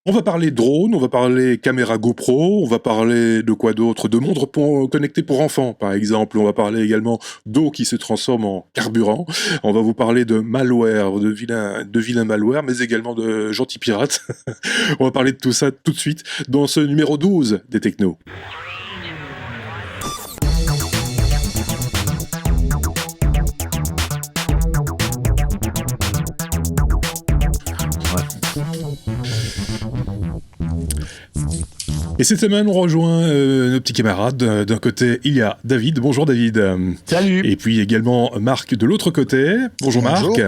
On va parler drone, on va parler caméra GoPro, on va parler de quoi d'autre? De montres connectées pour enfants, par exemple. On va parler également d'eau qui se transforme en carburant. On va vous parler de malware, de vilains malware, mais également de gentils pirates. On va parler de tout ça tout de suite dans ce numéro 12 des Technos. Et cette semaine, on rejoint nos petits camarades. D'un côté, il y a David. Bonjour David. Salut. Et puis également Marc de l'autre côté. Bonjour Marc.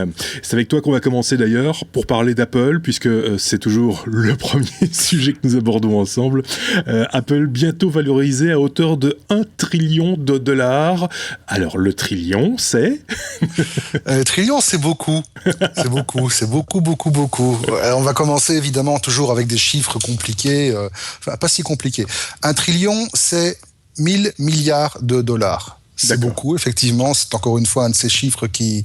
C'est avec toi qu'on va commencer d'ailleurs pour parler d'Apple, puisque c'est toujours le premier sujet que nous abordons ensemble. Apple bientôt valorisé à hauteur de 1 trillion de dollars. Alors le trillion, c'est... Trillion, c'est beaucoup. C'est beaucoup, c'est beaucoup. On va commencer évidemment toujours avec des chiffres compliqués. Enfin, pas si compliqué. 1 trillion, c'est 1000 milliards de dollars. C'est beaucoup, effectivement. C'est encore une fois un de ces chiffres qui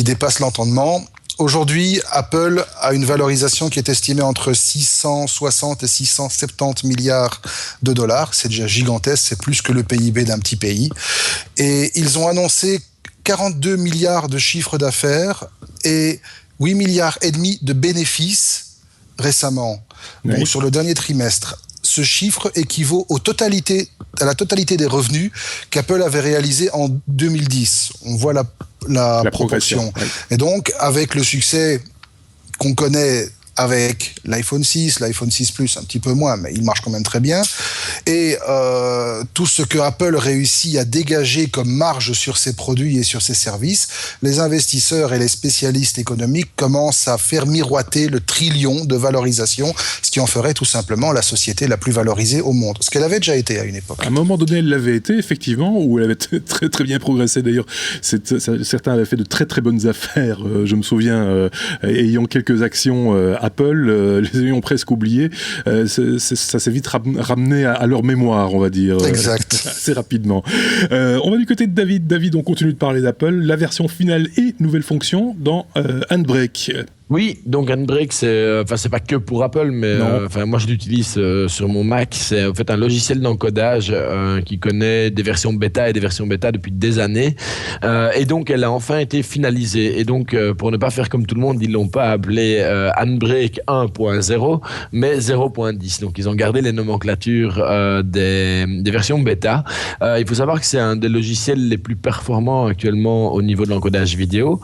dépasse l'entendement. Aujourd'hui, Apple a une valorisation qui est estimée entre 660 et 670 milliards de dollars. C'est déjà gigantesque, c'est plus que le PIB d'un petit pays. Et ils ont annoncé 42 milliards de chiffre d'affaires et 8 milliards et demi de bénéfices récemment, donc sur le dernier trimestre. Ce chiffre équivaut à la totalité des revenus qu'Apple avait réalisés en 2010. On voit la proportion. Oui. Et donc, avec le succès qu'on connaît avec l'iPhone 6, l'iPhone 6 Plus un petit peu moins, mais il marche quand même très bien. Et tout ce que Apple réussit à dégager comme marge sur ses produits et sur ses services, les investisseurs et les spécialistes économiques commencent à faire miroiter le trillion de valorisation, ce qui en ferait tout simplement la société la plus valorisée au monde. Ce qu'elle avait déjà été à une époque. À un moment donné, elle l'avait été, effectivement, où elle avait très très bien progressé. D'ailleurs, certains avaient fait de très très bonnes affaires. Je me souviens, ayant quelques actions Apple, les ayant presque oubliés, ça s'est vite ramené à leur mémoire, on va dire. Exact. Assez rapidement. On va du côté de David. David, on continue de parler d'Apple. La version finale et nouvelle fonction dans Handbrake. Oui, donc Handbrake, c'est pas que pour Apple, mais moi je l'utilise sur mon Mac. C'est en fait un logiciel d'encodage qui connaît des versions bêta et des versions bêta depuis des années, et donc elle a enfin été finalisée. Et donc pour ne pas faire comme tout le monde, ils l'ont pas appelé Handbrake 1.0, mais 0.10. Donc ils ont gardé les nomenclatures des versions bêta. Il faut savoir que c'est un des logiciels les plus performants actuellement au niveau de l'encodage vidéo.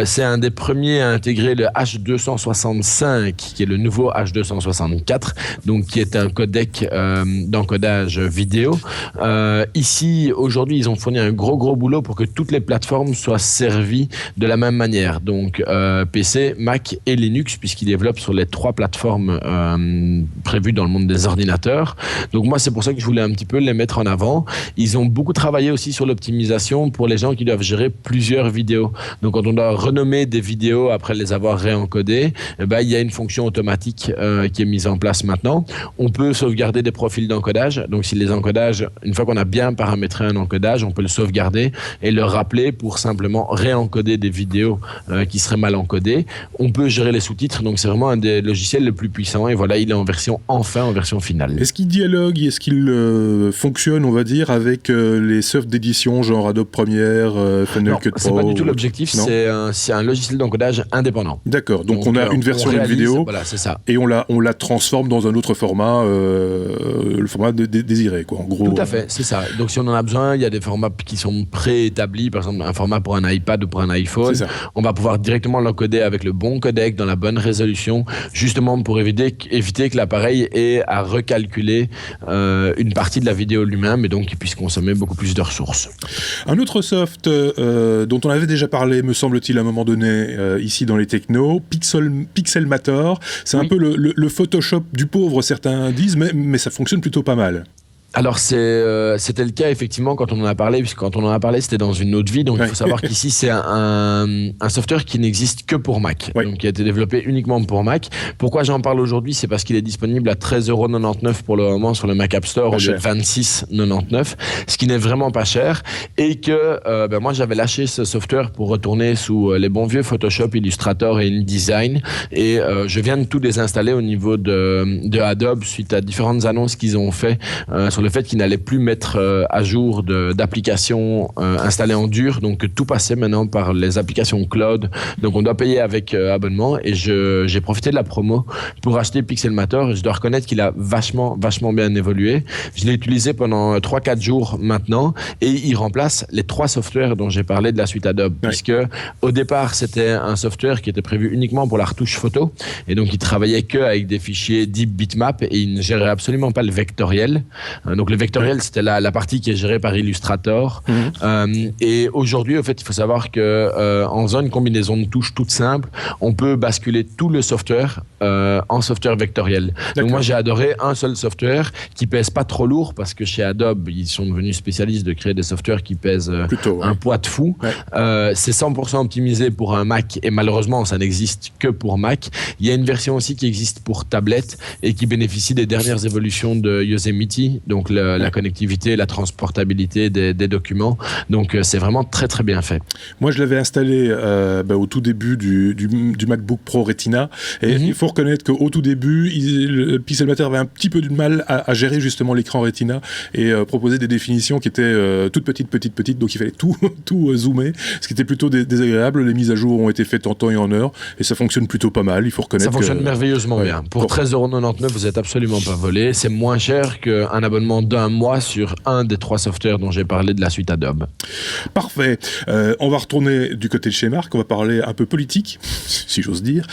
C'est un des premiers à intégrer le H265, qui est le nouveau H264, donc qui est un codec d'encodage vidéo. Ici, aujourd'hui, ils ont fourni un gros boulot pour que toutes les plateformes soient servies de la même manière. Donc, PC, Mac et Linux, puisqu'ils développent sur les 3 plateformes prévues dans le monde des ordinateurs. Donc, moi, c'est pour ça que je voulais un petit peu les mettre en avant. Ils ont beaucoup travaillé aussi sur l'optimisation pour les gens qui doivent gérer plusieurs vidéos. Donc, quand on doit renommer des vidéos après les avoir réencodé, il y a une fonction automatique qui est mise en place maintenant. On peut sauvegarder des profils d'encodage. Donc, si les encodages, une fois qu'on a bien paramétré un encodage, on peut le sauvegarder et le rappeler pour simplement réencoder des vidéos qui seraient mal encodées. On peut gérer les sous-titres. Donc, c'est vraiment un des logiciels les plus puissants. Et voilà, il est en version finale. Est-ce qu'il dialogue, est-ce qu'il fonctionne, on va dire, avec les softs d'édition, genre Adobe Premiere, Final Cut Pro? C'est pas du tout l'objectif. C'est un logiciel d'encodage indépendant. D'accord, donc on a une version d'une vidéo, voilà, c'est ça. Et on la transforme dans un autre format, le format désiré, quoi, en gros. Tout à fait, c'est ça. Donc si on en a besoin, il y a des formats qui sont préétablis, par exemple un format pour un iPad ou pour un iPhone. On va pouvoir directement l'encoder avec le bon codec, dans la bonne résolution, justement pour éviter que l'appareil ait à recalculer une partie de la vidéo lui-même, et donc qu'il puisse consommer beaucoup plus de ressources. Un autre soft dont on avait déjà parlé, me semble-t-il, à un moment donné, ici dans les technos, Pixelmator, c'est un peu le Photoshop du pauvre, certains disent, mais ça fonctionne plutôt pas mal. Alors c'était le cas effectivement quand on en a parlé, puisque quand on en a parlé c'était dans une autre vie, donc il faut savoir qu'ici c'est un software qui n'existe que pour Mac, donc qui a été développé uniquement pour Mac. Pourquoi j'en parle aujourd'hui? C'est parce qu'il est disponible à 13,99€ pour le moment sur le Mac App Store au lieu de 26,99€, ce qui n'est vraiment pas cher, et que moi j'avais lâché ce software pour retourner sous les bons vieux Photoshop, Illustrator et InDesign, et je viens de tout désinstaller au niveau de Adobe suite à différentes annonces qu'ils ont fait sur le fait qu'ils n'allaient plus mettre à jour d'applications installées en dur, donc tout passait maintenant par les applications cloud, donc on doit payer avec abonnement, et j'ai profité de la promo pour acheter Pixelmator, et je dois reconnaître qu'il a vachement bien évolué. Je l'ai utilisé pendant 3-4 jours maintenant, et il remplace les 3 softwares dont j'ai parlé de la suite Adobe, puisque au départ c'était un software qui était prévu uniquement pour la retouche photo, et donc il travaillait que avec des fichiers deep bitmap, et il ne gérait absolument pas le vectoriel. Donc le vectoriel, c'était la partie qui est gérée par Illustrator. Et aujourd'hui, au fait, il faut savoir que en faisant une combinaison de touches toute simple, on peut basculer tout le software en software vectoriel. Donc moi, j'ai adoré un seul software qui pèse pas trop lourd, parce que chez Adobe, ils sont devenus spécialistes de créer des softwares qui pèsent un poids de fou. C'est 100% optimisé pour un Mac, et malheureusement, ça n'existe que pour Mac. Il y a une version aussi qui existe pour tablette et qui bénéficie des dernières évolutions de Yosemite, donc la connectivité, la transportabilité des documents. Donc c'est vraiment très bien fait. Moi je l'avais installé au tout début du MacBook Pro Retina, et il faut reconnaître qu'au tout début le Pixelmator avait un petit peu de mal à gérer justement l'écran Retina, et proposait des définitions qui étaient toutes petites, donc il fallait tout zoomer, ce qui était plutôt désagréable. Les mises à jour ont été faites en temps et en heure, et ça fonctionne plutôt pas mal, il faut reconnaître. Ça fonctionne merveilleusement bien. Pour 13,99€, vous êtes absolument pas volé. C'est moins cher qu'un abonnement d'1 mois sur un des 3 softwares dont j'ai parlé de la suite Adobe. Parfait. On va retourner du côté de chez Marc, on va parler un peu politique, si j'ose dire.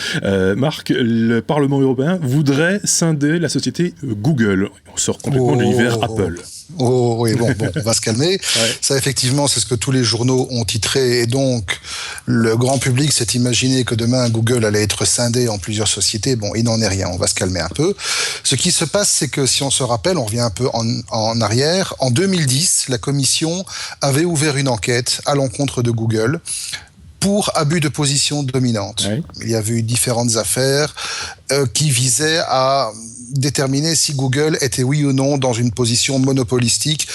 Marc, le Parlement européen voudrait scinder la société Google. On sort complètement de l'univers Apple. Oui, bon, on va se calmer. Ça, effectivement, c'est ce que tous les journaux ont titré, et donc le grand public s'est imaginé que demain Google allait être scindé en plusieurs sociétés. Bon, il n'en est rien, on va se calmer un peu. Ce qui se passe, c'est que si on se rappelle, on revient un peu en arrière, en 2010, la Commission avait ouvert une enquête à l'encontre de Google pour abus de position dominante. Il y avait eu différentes affaires qui visaient à déterminer si Google était oui ou non dans une position monopolistique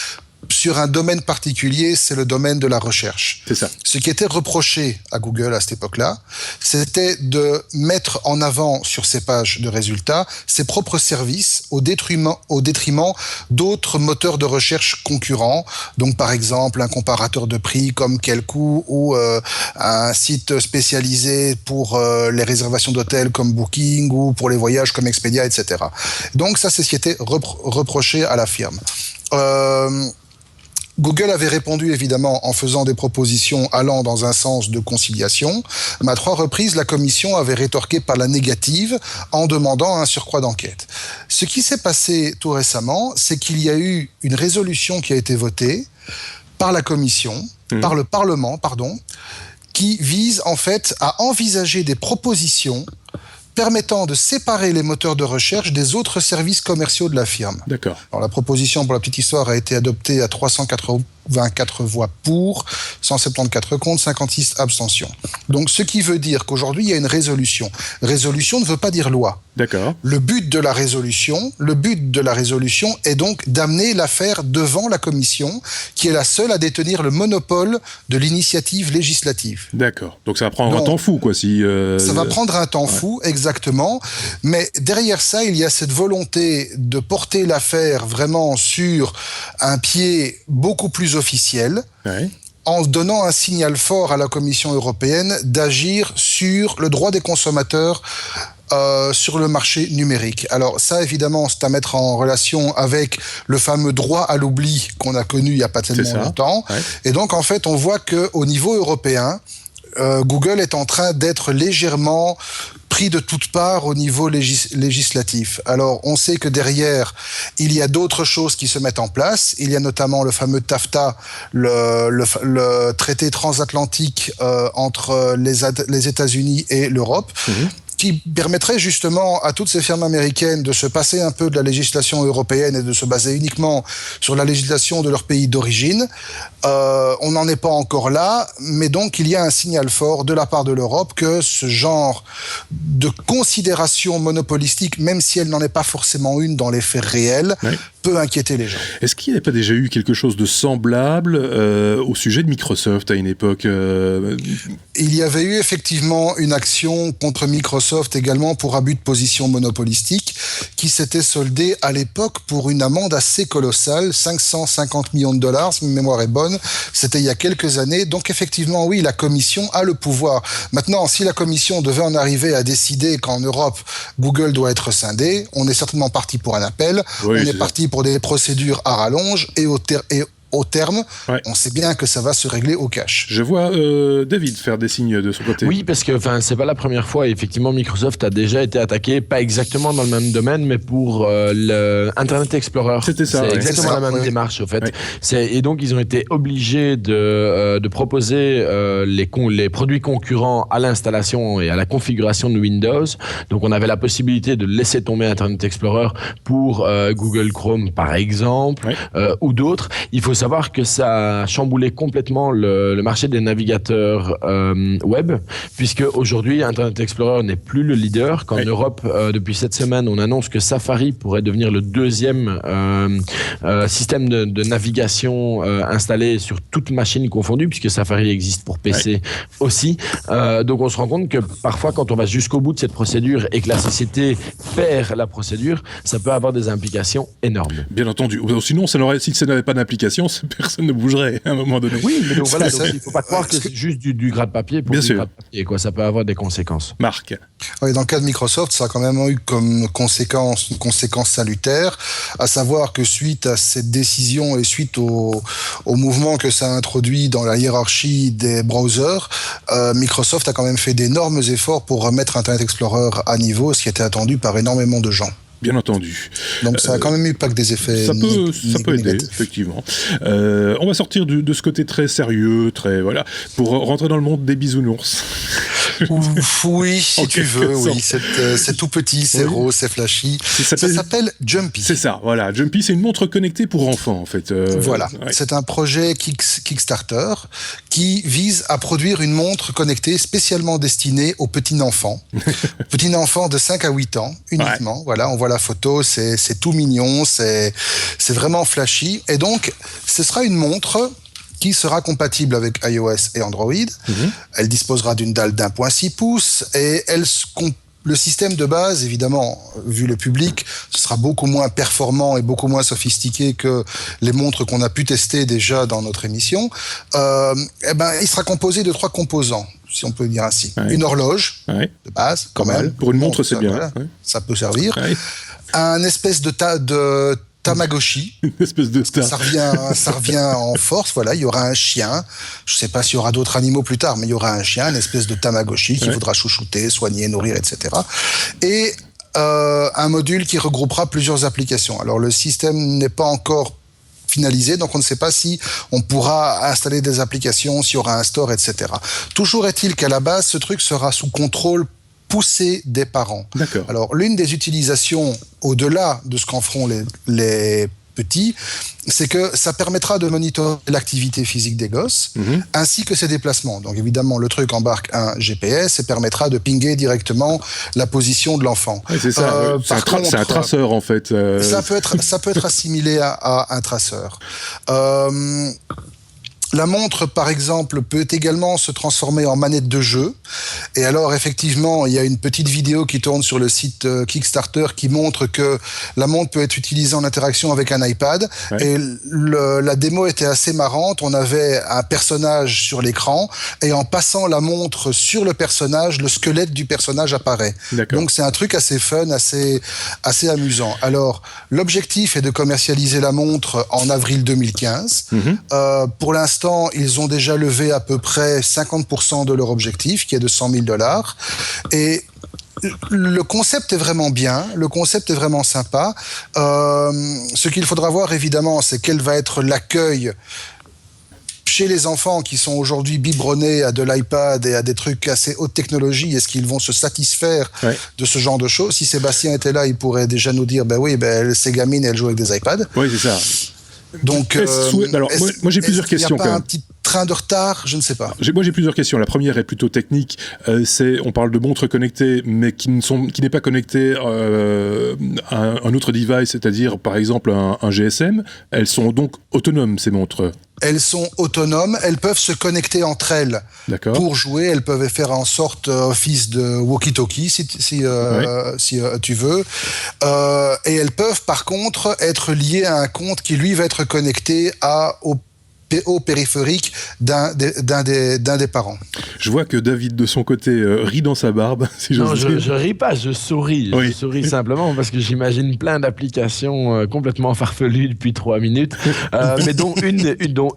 sur un domaine particulier, c'est le domaine de la recherche. C'est ça. Ce qui était reproché à Google à cette époque-là, c'était de mettre en avant sur ses pages de résultats ses propres services au détriment d'autres moteurs de recherche concurrents. Donc, par exemple, un comparateur de prix comme Quelcou, ou un site spécialisé pour les réservations d'hôtels comme Booking, ou pour les voyages comme Expedia, etc. Donc, ça, c'est ce qui était reproché à la firme. Google avait répondu évidemment en faisant des propositions allant dans un sens de conciliation, mais à 3 reprises, la Commission avait rétorqué par la négative en demandant un surcroît d'enquête. Ce qui s'est passé tout récemment, c'est qu'il y a eu une résolution qui a été votée par la Commission, par le Parlement, qui vise en fait à envisager des propositions permettant de séparer les moteurs de recherche des autres services commerciaux de la firme. D'accord. Alors, la proposition, pour la petite histoire, a été adoptée à 384 voix pour, 174 contre, 56 abstentions. Donc, ce qui veut dire qu'aujourd'hui, il y a une résolution. Résolution ne veut pas dire loi. D'accord. Le but de la résolution est donc d'amener l'affaire devant la Commission, qui est la seule à détenir le monopole de l'initiative législative. D'accord. Donc ça va prendre un temps fou, quoi. Ça va prendre un temps fou, exactement. Mais derrière ça, il y a cette volonté de porter l'affaire vraiment sur un pied beaucoup plus officiel. En donnant un signal fort à la Commission européenne d'agir sur le droit des consommateurs sur le marché numérique. Alors ça, évidemment, c'est à mettre en relation avec le fameux droit à l'oubli qu'on a connu il n'y a pas tellement longtemps. Et donc, en fait, on voit qu'au niveau européen, Google est en train d'être légèrement pris de toutes parts au niveau législatif. Alors, on sait que derrière, il y a d'autres choses qui se mettent en place. Il y a notamment le fameux TAFTA, le traité transatlantique entre les États-Unis et l'Europe, qui permettrait justement à toutes ces firmes américaines de se passer un peu de la législation européenne et de se baser uniquement sur la législation de leur pays d'origine. On n'en est pas encore là, mais donc il y a un signal fort de la part de l'Europe que ce genre de considération monopolistique, même si elle n'en est pas forcément une dans les faits réels, peut inquiéter les gens. Est-ce qu'il n'y avait pas déjà eu quelque chose de semblable au sujet de Microsoft à une époque Il y avait eu effectivement une action contre Microsoft également pour abus de position monopolistique qui s'était soldée à l'époque pour une amende assez colossale, 550 millions de dollars, si ma mémoire est bonne. C'était il y a quelques années. Donc effectivement, oui, la Commission a le pouvoir. Maintenant, si la Commission devait en arriver à décider qu'en Europe, Google doit être scindé, on est certainement parti pour un appel. Oui, on est parti pour des procédures à rallonge et au terme, on sait bien que ça va se régler au cash. Je vois David faire des signes de son côté. Oui, parce que c'est pas la première fois. Effectivement, Microsoft a déjà été attaqué, pas exactement dans le même domaine, mais pour le Internet Explorer. C'était ça. C'est exactement la même démarche, en fait. Et donc, ils ont été obligés de proposer les produits concurrents à l'installation et à la configuration de Windows. Donc, on avait la possibilité de laisser tomber Internet Explorer pour Google Chrome, par exemple, ou d'autres. Il faut savoir que ça a chamboulé complètement le marché des navigateurs web, puisque aujourd'hui Internet Explorer n'est plus le leader. Qu'en Europe, depuis cette semaine, on annonce que Safari pourrait devenir le deuxième système de navigation installé sur toute machine confondue, puisque Safari existe pour PC aussi. Donc on se rend compte que parfois, quand on va jusqu'au bout de cette procédure et que la société perd la procédure, ça peut avoir des implications énormes. Bien entendu. Sinon, si ça n'avait pas d'implication, personne ne bougerait à un moment donné. Oui, mais donc voilà, il ne faut pas croire que c'est juste du gratte-papier pour du gratte-papier, quoi. Ça peut avoir des conséquences. Marc. Oui, dans le cas de Microsoft, ça a quand même eu comme conséquence une conséquence salutaire, à savoir que suite à cette décision et suite au mouvement que ça a introduit dans la hiérarchie des browsers, Microsoft a quand même fait d'énormes efforts pour remettre Internet Explorer à niveau, ce qui était attendu par énormément de gens. Bien entendu. Donc ça a quand même eu pas que des effets ça peut aider, effectivement. On va sortir de ce côté très sérieux, voilà, pour rentrer dans le monde des bisounours. Oui, si tu veux, oui. C'est tout petit, c'est rose, c'est flashy. Ça s'appelle Jumpy. C'est ça, voilà. Jumpy, c'est une montre connectée pour enfants, en fait. Voilà. C'est un projet Kickstarter qui vise à produire une montre connectée spécialement destinée aux petits-enfants. Petits-enfants de 5 à 8 ans, uniquement. Voilà, on voit la photo, c'est tout mignon, c'est vraiment flashy. Et donc, ce sera une montre qui sera compatible avec iOS et Android. Elle disposera d'une dalle d'1.6 pouces et le système de base, évidemment, vu le public, ce sera beaucoup moins performant et beaucoup moins sophistiqué que les montres qu'on a pu tester déjà dans notre émission. Il sera composé de 3 composants, si on peut dire ainsi. Une horloge, de base, quand même. Pour une montre, c'est bien. Voilà, ça peut servir. Un espèce de Tamagotchi. Une espèce de star. Ça revient en force, voilà. Il y aura un chien. Je ne sais pas s'il y aura d'autres animaux plus tard, mais il y aura un chien, une espèce de Tamagotchi qu'il faudra chouchouter, soigner, nourrir, etc. Et un module qui regroupera plusieurs applications. Alors, le système n'est pas encore finalisé, donc on ne sait pas si on pourra installer des applications, s'il y aura un store, etc. Toujours est-il qu'à la base, ce truc sera sous contrôle poussé des parents. D'accord. Alors, l'une des utilisations, au-delà de ce qu'en feront les petits, c'est que ça permettra de monitorer l'activité physique des gosses, ainsi que ses déplacements. Donc, évidemment, le truc embarque un GPS et permettra de pinguer directement la position de l'enfant. Oui, c'est ça. C'est un traceur, en fait. Ça peut être assimilé à un traceur. La montre, par exemple, peut également se transformer en manette de jeu. Et alors, effectivement, il y a une petite vidéo qui tourne sur le site Kickstarter qui montre que la montre peut être utilisée en interaction avec un iPad. Et la démo était assez marrante. On avait un personnage sur l'écran et en passant la montre sur le personnage, le squelette du personnage apparaît. Donc, c'est un truc assez fun, assez amusant. Alors, l'objectif est de commercialiser la montre en avril 2015. Pour l'instant, ils ont déjà levé à peu près 50% de leur objectif, qui est de 100 000 $. Et le concept est vraiment bien, le concept est vraiment sympa. Ce qu'il faudra voir, évidemment, c'est quel va être l'accueil chez les enfants qui sont aujourd'hui biberonnés à de l'iPad et à des trucs assez haute technologie, est-ce qu'ils vont se satisfaire de ce genre de choses? Si Sébastien était là, il pourrait déjà nous dire, ces gamines, elles jouent avec des iPads. Oui, c'est ça. Donc, alors, moi j'ai plusieurs questions. Il n'y a pas un petit train de retard? Je ne sais pas. Moi j'ai plusieurs questions. La première est plutôt technique. On parle de montres connectées, mais qui n'est pas connectée à un autre device, c'est-à-dire par exemple un GSM. Elles sont donc autonomes, ces montres. Elles sont autonomes, elles peuvent se connecter entre elles pour jouer, elles peuvent faire en sorte office de walkie-talkie si tu veux. Et elles peuvent par contre être liées à un compte qui lui va être connecté au périphérique d'un des parents. Je vois que David, de son côté, rit dans sa barbe. Si non, je ris pas, je souris. Oui. Je souris simplement parce que j'imagine plein d'applications complètement farfelues depuis 3 minutes. Mais dont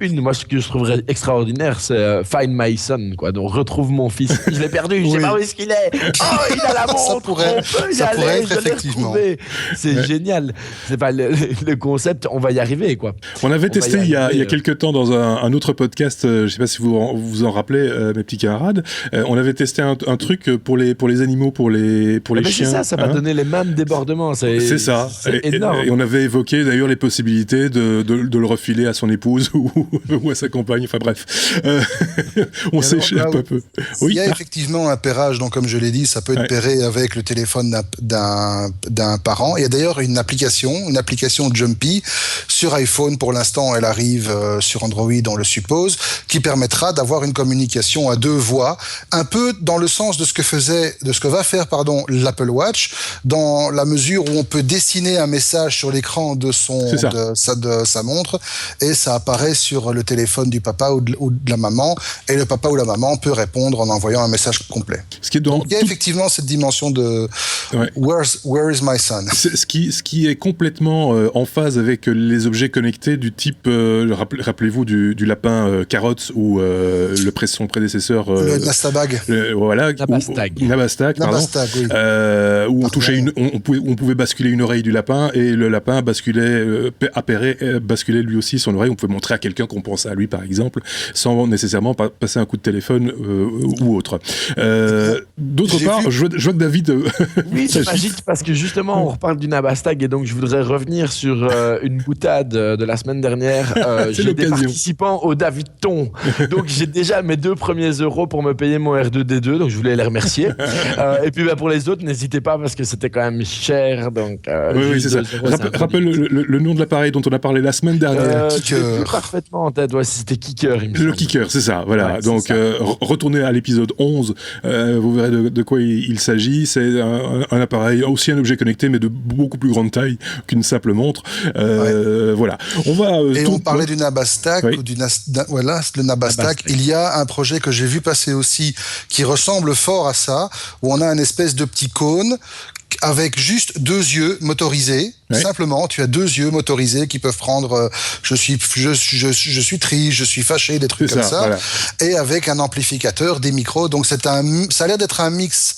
une, moi, ce que je trouverais extraordinaire, c'est Find My Son, quoi. Donc, retrouve mon fils. Je l'ai perdu, je sais pas où est-ce qu'il est. Oh, il a la montre. Ça pourrait être effectivement. C'est génial. C'est pas le concept, on va y arriver, quoi. On avait testé il y a quelques temps dans un autre podcast, je sais pas si vous en rappelez, mes petits camarades, on avait testé un truc pour les animaux, pour les chiens. Ça va donner les mêmes débordements. C'est ça. C'est énorme. Et on avait évoqué d'ailleurs les possibilités de le refiler à son épouse ou à sa compagne. Enfin bref, on s'échappe un peu. Il y a effectivement un pairage, donc comme je l'ai dit, ça peut être pairé avec le téléphone d'un parent. Il y a d'ailleurs une application Jumpy sur iPhone. Pour l'instant, elle arrive sur Android, on le suppose, qui permettra d'avoir une communication à 2 voix, un peu dans le sens de ce que va faire l'Apple Watch, dans la mesure où on peut dessiner un message sur l'écran de sa montre, et ça apparaît sur le téléphone du papa ou de la maman, et le papa ou la maman peut répondre en envoyant un message complet. Donc, il y a effectivement cette dimension de Where is my son? Ce qui est complètement en phase avec les objets connectés du type, rappelez-vous du lapin Carotte ou son prédécesseur le Nastabag. Nabastag, oui. Où on pouvait basculer une oreille du lapin et le lapin basculait lui aussi son oreille. On pouvait montrer à quelqu'un qu'on pensait à lui, par exemple, sans nécessairement passer un coup de téléphone ou autre. D'autre part, je vois que David... Oui, c'est magique parce que justement on reparle du Nabastag et donc je voudrais revenir sur une boutade de la semaine dernière. J'ai des participants au Davidton. Donc j'ai déjà mes 2 premiers euros pour me payer mon R2D2, donc je voulais les remercier. Et puis pour les autres, n'hésitez pas parce que c'était quand même cher. Donc, oui, c'est ça. Rappelle le nom de l'appareil dont on a parlé la semaine dernière. Parfaitement en tête, c'était Kicker. Le Kicker, c'est ça, voilà. Donc retournez à l'épisode 11, vous verrez de quoi il s'agit. C'est un appareil, aussi un objet connecté, mais de beaucoup plus grande taille qu'une simple montre. Voilà. On parlait du Nabastag, le Nabastag. Il y a un projet que j'ai vu passer aussi qui ressemble fort à ça, où on a une espèce de petit cône avec juste 2 yeux motorisés. Simplement, tu as 2 yeux motorisés qui peuvent prendre je suis triste, je suis fâché, des trucs comme ça. Voilà. Et avec un amplificateur, des micros. Donc ça a l'air d'être un mix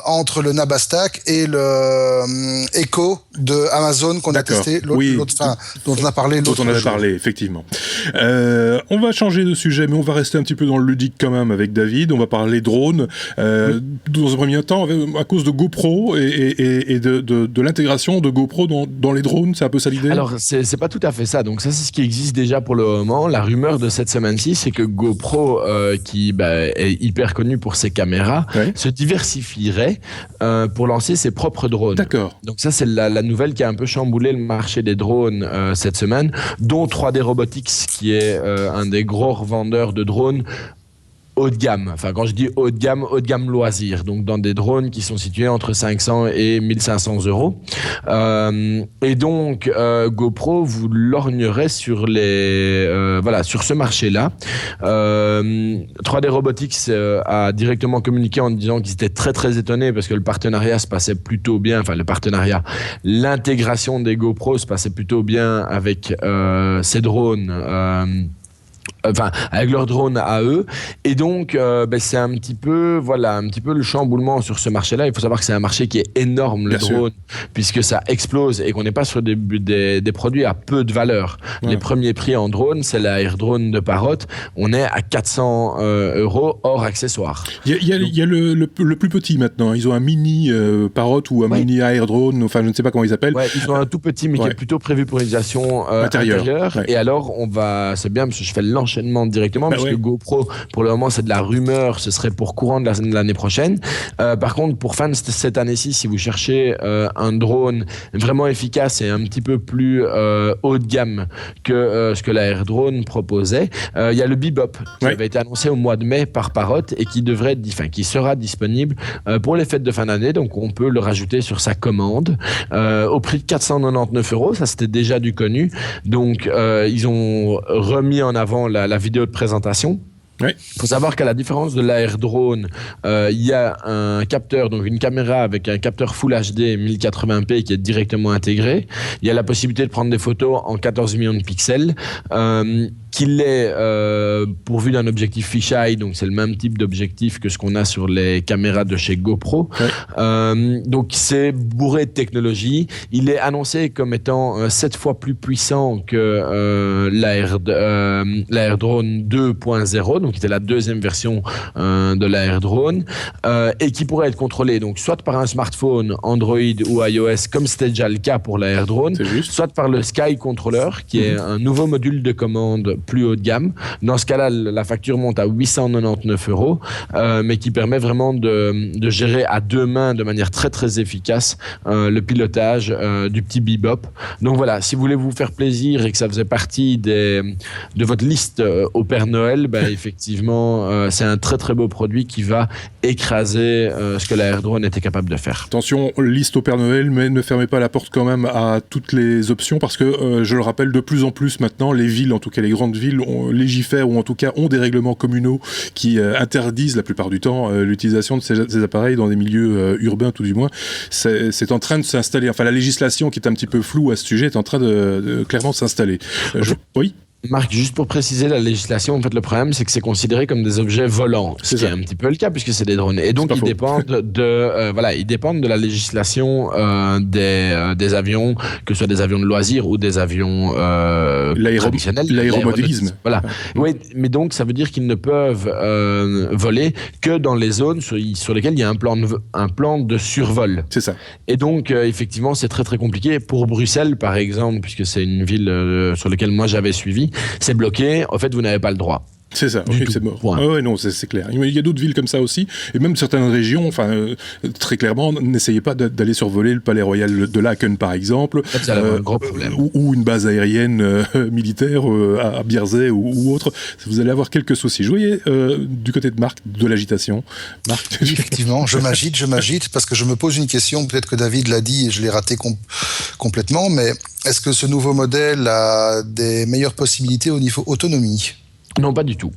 entre le Nabastag et le Echo de Amazon qu'on a testé dont on a parlé l'autre jour. Dont on avait parlé, effectivement. On va changer de sujet, mais on va rester un petit peu dans le ludique quand même avec David. On va parler drone. Dans un premier temps, à cause de GoPro et de l'intégration de GoPro dans les drones, c'est un peu ça l'idée? Alors, c'est pas tout à fait ça. Donc ça, c'est ce qui existe déjà pour le moment. La rumeur de cette semaine-ci, c'est que GoPro, qui est hyper connu pour ses caméras, se diversifie pour lancer ses propres drones. D'accord. Donc ça, c'est la nouvelle qui a un peu chamboulé le marché des drones cette semaine, dont 3D Robotics, qui est un des gros revendeurs de drones haut de gamme. Enfin, quand je dis haut de gamme loisir. Donc, dans des drones qui sont situés entre 500 et 1500 euros. Et donc, GoPro vous lorgnerait sur sur ce marché-là. 3D Robotics a directement communiqué en disant qu'ils étaient très, très étonnés parce que le partenariat se passait plutôt bien. Enfin, l'intégration des GoPro se passait plutôt bien avec ces drones. avec leur drone à eux. Et donc, c'est un petit peu le chamboulement sur ce marché-là. Il faut savoir que c'est un marché qui est énorme, le drone, puisque ça explose et qu'on n'est pas sur des produits à peu de valeur. Ouais. Les premiers prix en drone, c'est la Air Drone de Parrot. On est à 400 € hors accessoires. Il y a le plus petit maintenant. Ils ont un mini Parrot ou un mini Air Drone, enfin, je ne sais pas comment ils appellent. Ouais, ils ont un tout petit, mais qui est plutôt prévu pour l'utilisation intérieure. Ouais. Et alors, c'est bien parce que je fais l'enchaînement directement, puisque GoPro, pour le moment, c'est de la rumeur, ce serait pour courant de l'année prochaine. Par contre, pour fans cette année-ci, si vous cherchez un drone vraiment efficace et un petit peu plus haut de gamme que ce que la Air Drone proposait, il y a le Bebop qui avait été annoncé au mois de mai par Parrot et qui sera disponible pour les fêtes de fin d'année. Donc, on peut le rajouter sur sa commande au prix de 499 €. Ça, c'était déjà du connu. Donc, ils ont remis en avant la vidéo de présentation. Il faut savoir qu'à la différence de l'Air Drone, il y a un capteur, donc une caméra avec un capteur Full HD 1080p qui est directement intégré. Il y a la possibilité de prendre des photos en 14 millions de pixels. Qu'il est pourvu d'un objectif fisheye, donc c'est le même type d'objectif que ce qu'on a sur les caméras de chez GoPro. Donc c'est bourré de technologie. Il est annoncé comme étant 7 fois plus puissant que l'Air Drone 2.0, donc qui était la deuxième version de l'Air Drone, et qui pourrait être contrôlé donc soit par un smartphone Android ou iOS, comme c'était déjà le cas pour l'Air Drone, soit par le Sky Controller, qui est un nouveau module de commande plus haut de gamme. Dans ce cas-là, la facture monte à 899 €, mais qui permet vraiment de gérer à deux mains de manière très très efficace le pilotage du petit Bebop. Donc voilà, si vous voulez vous faire plaisir et que ça faisait partie de votre liste au Père Noël, effectivement, c'est un très très beau produit qui va écraser ce que la Air Drone était capable de faire. Attention, liste au Père Noël, mais ne fermez pas la porte quand même à toutes les options, parce que je le rappelle, de plus en plus maintenant, les villes, en tout cas les grandes villes, légifèrent ou en tout cas ont des règlements communaux qui interdisent la plupart du temps l'utilisation de ces appareils dans des milieux urbains, tout du moins. C'est en train de s'installer. Enfin, la législation qui est un petit peu floue à ce sujet est en train de clairement s'installer. Oui. Marc, juste pour préciser la législation, en fait, le problème, c'est que c'est considéré comme des objets volants, ce qui est un petit peu le cas puisque c'est des drones. Et donc, ils dépendent de la législation des avions, que ce soit des avions de loisirs ou des avions traditionnels. L'aéromodélisme. Voilà. Oui, mais donc, ça veut dire qu'ils ne peuvent voler que dans les zones sur lesquelles il y a un plan de survol. C'est ça. Et donc, effectivement, c'est très, très compliqué. Pour Bruxelles, par exemple, puisque c'est une ville sur laquelle moi j'avais suivi, c'est bloqué, en fait vous n'avez pas le droit. C'est ça, c'est mort. Non, c'est clair. Il y a d'autres villes comme ça aussi, et même certaines régions, très clairement, n'essayez pas d'aller survoler le palais royal de Laken, par exemple, un gros problème. Ou une base aérienne militaire à Bierzet ou autre. Vous allez avoir quelques soucis. Je voyais du côté de Marc de l'agitation. Marc. Oui, effectivement, je m'agite parce que je me pose une question, peut-être que David l'a dit et je l'ai raté complètement, mais est-ce que ce nouveau modèle a des meilleures possibilités au niveau autonomie ? Non, pas du tout.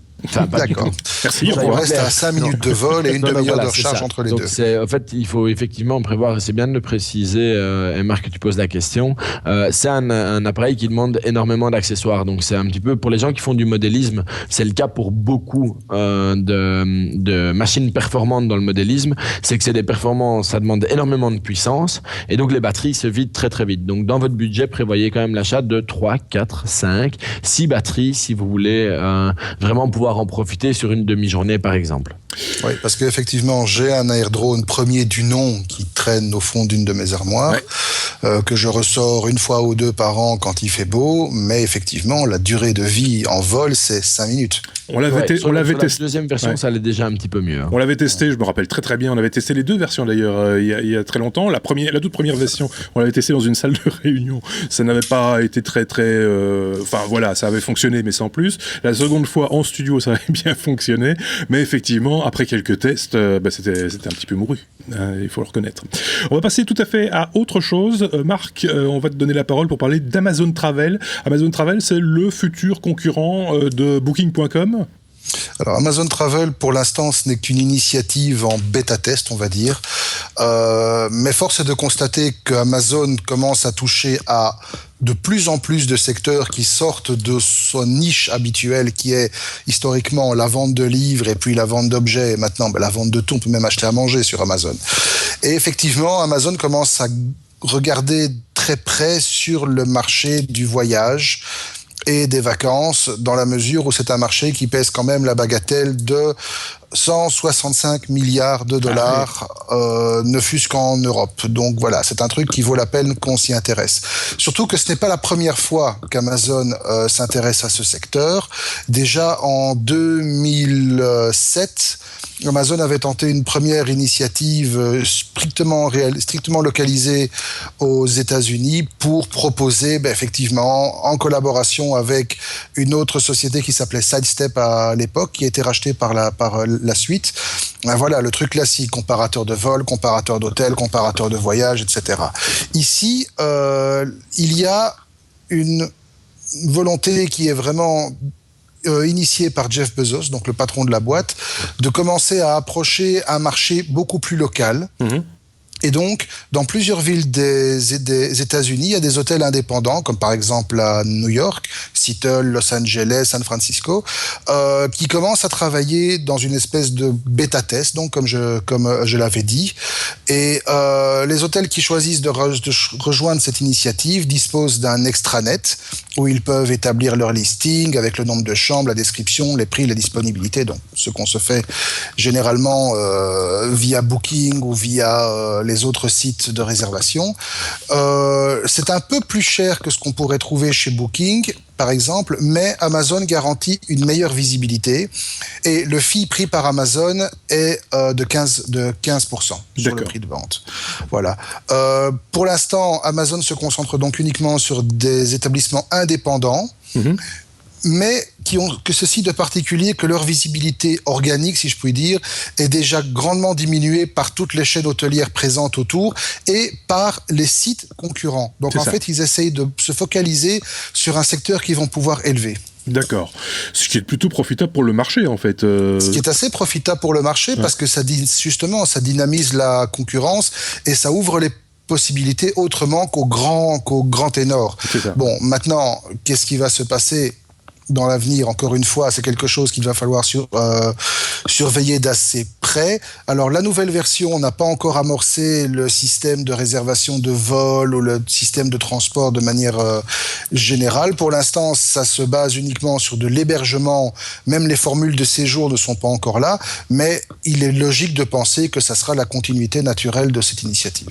D'accord. Merci. On reste à 5 minutes de vol et une demi-heure de recharge entre les deux. En fait, il faut effectivement prévoir, c'est bien de le préciser, et Marc, que tu poses la question, c'est un appareil qui demande énormément d'accessoires. Donc, c'est un petit peu, pour les gens qui font du modélisme, c'est le cas pour beaucoup de machines performantes dans le modélisme, c'est que c'est des performances, ça demande énormément de puissance, et donc les batteries se vident très très vite. Donc, dans votre budget, prévoyez quand même l'achat de 3, 4, 5, 6 batteries si vous voulez vraiment pouvoir en profiter sur une demi-journée, par exemple. Oui, parce qu'effectivement, j'ai un Air Drone premier du nom qui traîne au fond d'une de mes armoires, que je ressors une fois ou deux par an quand il fait beau, mais effectivement, la durée de vie en vol, c'est 5 minutes. On l'avait testé. La deuxième version, ça allait déjà un petit peu mieux. On l'avait testé, je me rappelle très très bien. On avait testé les deux versions d'ailleurs il y a très longtemps. La toute première version, on l'avait testé dans une salle de réunion. Ça n'avait pas été très très. Ça avait fonctionné, mais sans plus. La seconde fois en studio, ça avait bien fonctionné, mais effectivement, après quelques tests, c'était un petit peu mouru. Il faut le reconnaître. On va passer tout à fait à autre chose. Marc, on va te donner la parole pour parler d'Amazon Travel. Amazon Travel, c'est le futur concurrent de Booking.com. Alors Amazon Travel, pour l'instant, ce n'est qu'une initiative en bêta-test, on va dire. Mais force est de constater qu'Amazon commence à toucher à de plus en plus de secteurs qui sortent de son niche habituelle, qui est historiquement la vente de livres et puis la vente d'objets, et maintenant la vente de tout, on peut même acheter à manger sur Amazon. Et effectivement, Amazon commence à regarder très près sur le marché du voyage et des vacances, dans la mesure où c'est un marché qui pèse quand même la bagatelle de 165 milliards de dollars, ne fût-ce qu'en Europe. Donc voilà, c'est un truc qui vaut la peine qu'on s'y intéresse. Surtout que ce n'est pas la première fois qu'Amazon s'intéresse à ce secteur. Déjà en 2007, Amazon avait tenté une première initiative strictement localisée aux États-Unis pour proposer, effectivement, en collaboration avec une autre société qui s'appelait Sidestep à l'époque, qui a été rachetée par la suite. Voilà, le truc classique, comparateur de vol, comparateur d'hôtel, comparateur de voyage, etc. Ici, il y a une volonté qui est vraiment initié par Jeff Bezos, donc le patron de la boîte, de commencer à approcher un marché beaucoup plus local. Mmh. Et donc, dans plusieurs villes des États-Unis, il y a des hôtels indépendants, comme par exemple à New York, Seattle, Los Angeles, San Francisco, qui commencent à travailler dans une espèce de bêta-test, donc comme je l'avais dit. Et les hôtels qui choisissent de rejoindre cette initiative disposent d'un extranet où ils peuvent établir leur listing avec le nombre de chambres, la description, les prix, la disponibilité. Donc, ce qu'on se fait généralement via Booking ou via les autres sites de réservation. C'est un peu plus cher que ce qu'on pourrait trouver chez Booking, par exemple, mais Amazon garantit une meilleure visibilité et le fee pris par Amazon est de 15% sur le prix de vente. Voilà. Pour l'instant, Amazon se concentre donc uniquement sur des établissements indépendants, mais qui ont que ceci de particulier que leur visibilité organique, si je puis dire, est déjà grandement diminuée par toutes les chaînes hôtelières présentes autour et par les sites concurrents. Donc en fait, ils essayent de se focaliser sur un secteur qu'ils vont pouvoir élever. D'accord. Ce qui est plutôt profitable pour le marché, en fait. Ce qui est assez profitable pour le marché, parce que ça dynamise la concurrence et ça ouvre les possibilités autrement qu'au grand ténor. Bon, maintenant, qu'est-ce qui va se passer dans l'avenir? Encore une fois, c'est quelque chose qu'il va falloir surveiller d'assez près. Alors, la nouvelle version n'a pas encore amorcé le système de réservation de vol ou le système de transport de manière générale. Pour l'instant, ça se base uniquement sur de l'hébergement. Même les formules de séjour ne sont pas encore là, mais il est logique de penser que ça sera la continuité naturelle de cette initiative.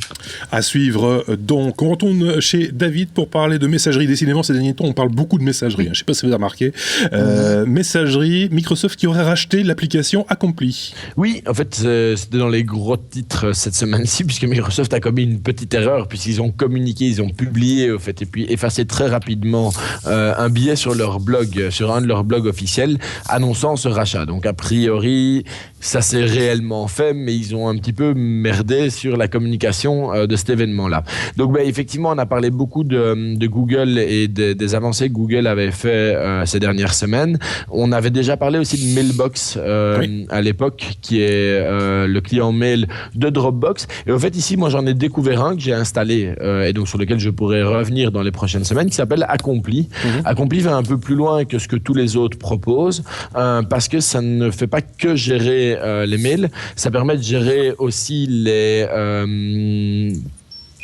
À suivre. Donc, on retourne chez David pour parler de messagerie. Décidément, ces derniers temps, on parle beaucoup de messagerie. Je ne sais pas si vous avez remarqué. Messagerie, Microsoft qui aurait racheté l'application Accompli. Oui, en fait, c'était dans les gros titres cette semaine-ci, puisque Microsoft a commis une petite erreur, puisqu'ils ont communiqué, ils ont publié, au fait, et puis effacé très rapidement un billet sur leur blog, sur un de leurs blogs officiels, annonçant ce rachat. Donc, a priori, ça s'est réellement fait, mais ils ont un petit peu merdé sur la communication de cet événement-là. Donc, effectivement, on a parlé beaucoup de Google et des avancées que Google avait fait ces dernières semaines. On avait déjà parlé aussi de Mailbox à l'époque, qui est le client mail de Dropbox. Et au fait, ici, moi, j'en ai découvert un que j'ai installé et donc sur lequel je pourrais revenir dans les prochaines semaines, qui s'appelle Accompli. Accompli va un peu plus loin que ce que tous les autres proposent parce que ça ne fait pas que gérer les mails, ça permet de gérer aussi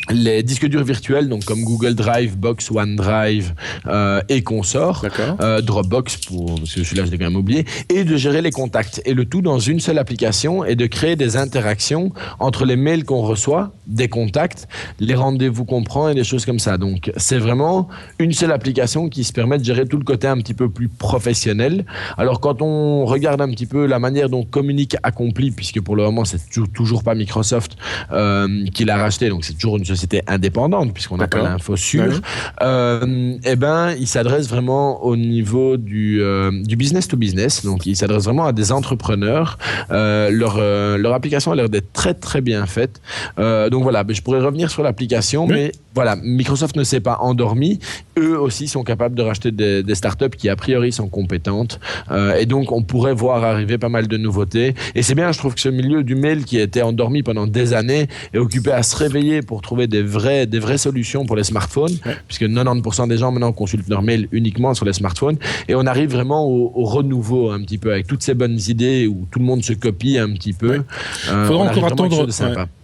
les disques durs virtuels, donc comme Google Drive, Box, OneDrive et consorts, Dropbox, parce que celui-là je l'ai quand même oublié, et de gérer les contacts. Et le tout dans une seule application et de créer des interactions entre les mails qu'on reçoit, des contacts, les rendez-vous qu'on prend et des choses comme ça. Donc c'est vraiment une seule application qui se permet de gérer tout le côté un petit peu plus professionnel. Alors quand on regarde un petit peu la manière dont communique Accompli, puisque pour le moment c'est toujours pas Microsoft qui l'a racheté, donc c'est toujours une société société indépendante, puisqu'on n'a pas l'info sûre, il s'adresse vraiment au niveau du business to business. Donc, il s'adresse vraiment à des entrepreneurs. Leur application a l'air d'être très, très bien faite. Donc, voilà, je pourrais revenir sur l'application, mais voilà, Microsoft ne s'est pas endormi. Eux aussi sont capables de racheter des startups qui, a priori, sont compétentes. Et donc, on pourrait voir arriver pas mal de nouveautés. Et c'est bien, je trouve que ce milieu du mail qui était endormi pendant des années est occupé à se réveiller pour trouver des vraies solutions pour les smartphones, puisque 90% des gens maintenant consultent leur mail uniquement sur les smartphones. Et on arrive vraiment au renouveau un petit peu, avec toutes ces bonnes idées où tout le monde se copie un petit peu. Faudra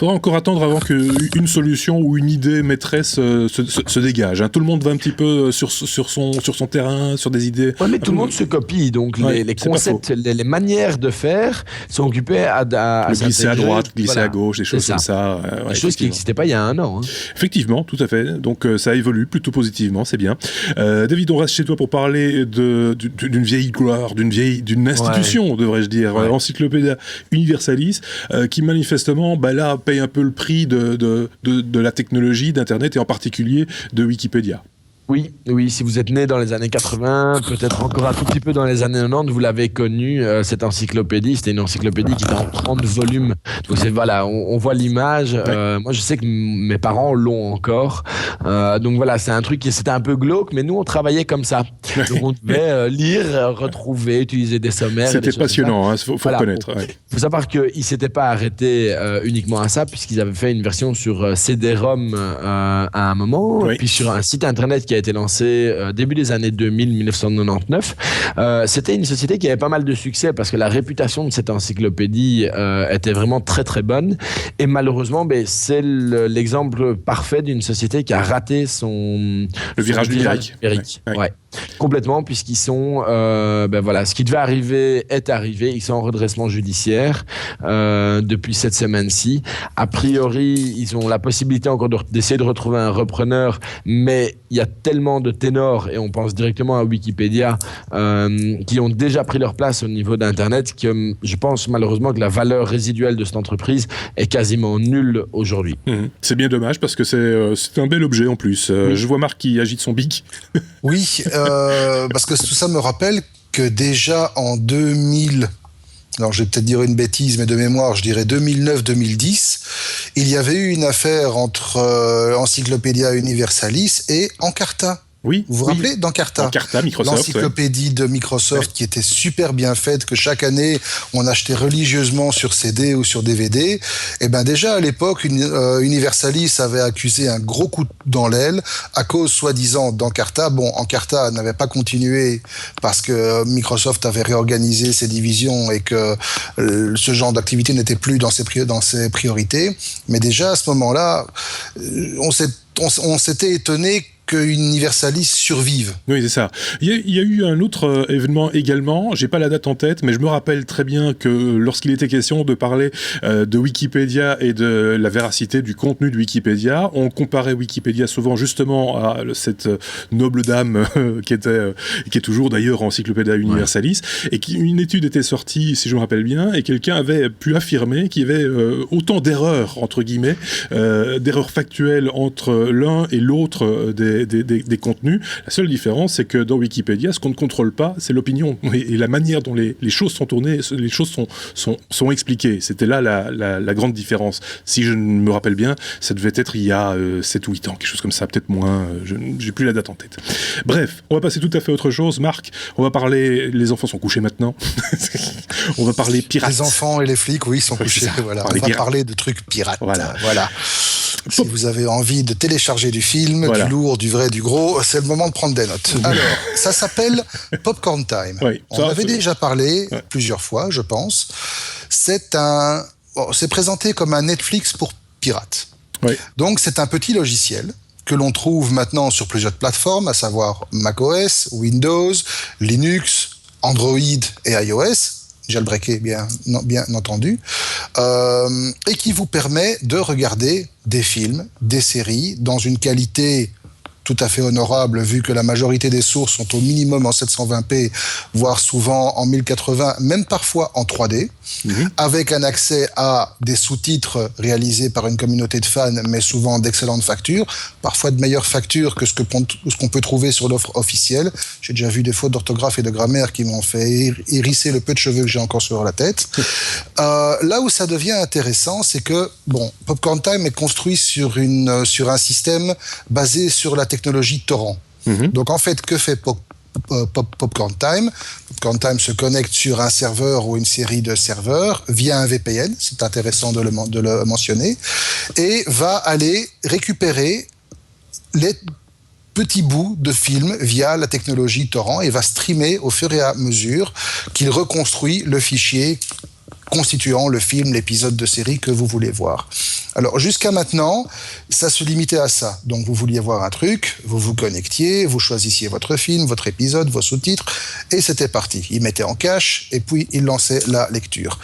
encore attendre avant qu'une solution ou une idée maîtresse se dégage. Tout le monde va un petit peu sur son terrain, sur des idées. Oui, mais tout le monde se copie, donc les concepts, les manières de faire sont occupés à glisser à droite, glisser à gauche, des choses comme ça. Des choses qui n'existaient pas il y a un an. Effectivement, tout à fait. Donc ça évolue plutôt positivement, c'est bien. David, on reste chez toi pour parler d'une vieille gloire, d'une institution, devrais-je dire, Encyclopædia Universalis, qui manifestement, là, paye un peu le prix de la technologie d'Internet et en particulier de Wikipédia. Oui, si vous êtes né dans les années 80, peut-être encore un tout petit peu dans les années 90, vous l'avez connu, cette encyclopédie. C'était une encyclopédie qui était en 30 volumes. Donc on voit l'image. Moi, je sais que mes parents l'ont encore. Donc voilà, c'est un truc c'était un peu glauque, mais nous, on travaillait comme ça. Donc on devait lire, retrouver, utiliser des sommaires. C'était passionnant, faut reconnaître. Il faut savoir qu'ils ne s'étaient pas arrêtés uniquement à ça, puisqu'ils avaient fait une version sur CD-ROM à un moment, puis sur un site internet qui a été lancé début des années 2000, 1999. C'était une société qui avait pas mal de succès parce que la réputation de cette encyclopédie était vraiment très très bonne. Et malheureusement, c'est l'exemple parfait d'une société qui a raté le virage numérique. Ouais. Complètement, puisqu'ils sont ce qui devait arriver est arrivé. Ils sont en redressement judiciaire depuis cette semaine-ci. A priori, ils ont la possibilité encore d'essayer de retrouver un repreneur, mais il y a tellement de ténors, et on pense directement à Wikipédia, qui ont déjà pris leur place au niveau d'Internet, que je pense malheureusement que la valeur résiduelle de cette entreprise est quasiment nulle aujourd'hui. C'est bien dommage, parce que c'est un bel objet en plus. Je vois Marc qui agite son bic. Oui, parce que tout ça me rappelle que déjà en 2000, alors je vais peut-être dire une bêtise, mais de mémoire, je dirais 2009-2010, il y avait eu une affaire entre Encyclopædia Universalis et Encarta. Oui, vous vous rappelez d'Encarta, Microsoft, l'encyclopédie de Microsoft qui était super bien faite, que chaque année on achetait religieusement sur CD ou sur DVD. Et déjà à l'époque, Universalis avait accusé un gros coup dans l'aile à cause soi-disant d'Encarta. Bon, Encarta n'avait pas continué parce que Microsoft avait réorganisé ses divisions et que ce genre d'activité n'était plus dans ses priorités. Mais déjà à ce moment-là, on s'était étonné que Universalis survive. Oui, c'est ça. Il y a eu un autre événement également, j'ai pas la date en tête, mais je me rappelle très bien que lorsqu'il était question de parler de Wikipédia et de la véracité du contenu de Wikipédia, on comparait Wikipédia souvent justement à cette noble dame qui est toujours d'ailleurs Encyclopædia Universalis, et une étude était sortie, si je me rappelle bien, et quelqu'un avait pu affirmer qu'il y avait autant d'erreurs, entre guillemets, d'erreurs factuelles entre l'un et l'autre des contenus. La seule différence, c'est que dans Wikipédia, ce qu'on ne contrôle pas, c'est l'opinion et la manière dont les choses sont tournées, les choses sont expliquées. C'était là la grande différence. Si je me rappelle bien, ça devait être il y a 7 ou 8 ans, quelque chose comme ça, peut-être moins, j'ai plus la date en tête. Bref, on va passer tout à fait à autre chose. Marc, on va parler, les enfants sont couchés maintenant, on va parler pirates. Les enfants et les flics, oui, sont couchés. Voilà. On va parler de trucs pirates. Voilà. Si vous avez envie de télécharger du film, du lourd, du vrai, du gros, c'est le moment de prendre des notes. Alors, ça s'appelle Popcorn Time. On avait déjà parlé plusieurs fois, je pense. C'est présenté comme un Netflix pour pirates. Donc, c'est un petit logiciel que l'on trouve maintenant sur plusieurs plateformes, à savoir macOS, Windows, Linux, Android et iOS. Jailbreaké, bien entendu, et qui vous permet de regarder des films, des séries, dans une qualité tout à fait honorable vu que la majorité des sources sont au minimum en 720p, voire souvent en 1080, même parfois en 3D, avec un accès à des sous-titres réalisés par une communauté de fans, mais souvent d'excellente facture, parfois de meilleure facture que ce qu'on peut trouver sur l'offre officielle. J'ai déjà vu des fautes d'orthographe et de grammaire qui m'ont fait hérisser le peu de cheveux que j'ai encore sur la tête. Là où ça devient intéressant, c'est que Popcorn Time est construit sur un système basé sur la technologie torrent. Donc en fait, que fait Popcorn Time? Popcorn Time se connecte sur un serveur ou une série de serveurs via un VPN, c'est intéressant de le mentionner, et va aller récupérer les petits bouts de films via la technologie torrent et va streamer au fur et à mesure qu'il reconstruit le fichier constituant le film, l'épisode de série que vous voulez voir. Alors, jusqu'à maintenant, ça se limitait à ça. Donc, vous vouliez voir un truc, vous vous connectiez, vous choisissiez votre film, votre épisode, vos sous-titres, et c'était parti. Il mettait en cache, et puis il lançait la lecture.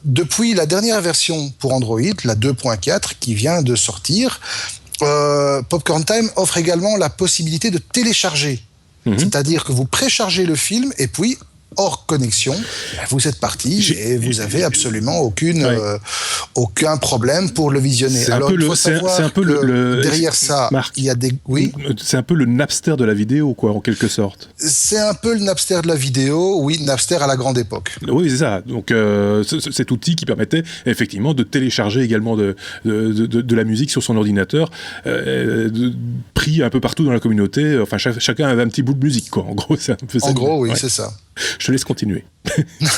Depuis la dernière version pour Android, la 2.4, qui vient de sortir, Popcorn Time offre également la possibilité de télécharger. C'est-à-dire que vous préchargez le film, et puis hors connexion, vous êtes parti et vous avez absolument aucun problème pour le visionner. Alors, il faut savoir que derrière ça, Marc, il y a des... Oui. C'est un peu le Napster de la vidéo, quoi, en quelque sorte. C'est un peu le Napster de la vidéo, oui, Napster à la grande époque. Oui, c'est ça. Donc, cet outil qui permettait effectivement de télécharger également de la musique sur son ordinateur, pris un peu partout dans la communauté. Enfin, chacun avait un petit bout de musique, quoi. En gros, c'est un peu ça. En gros, oui, c'est ça. Je te laisse continuer.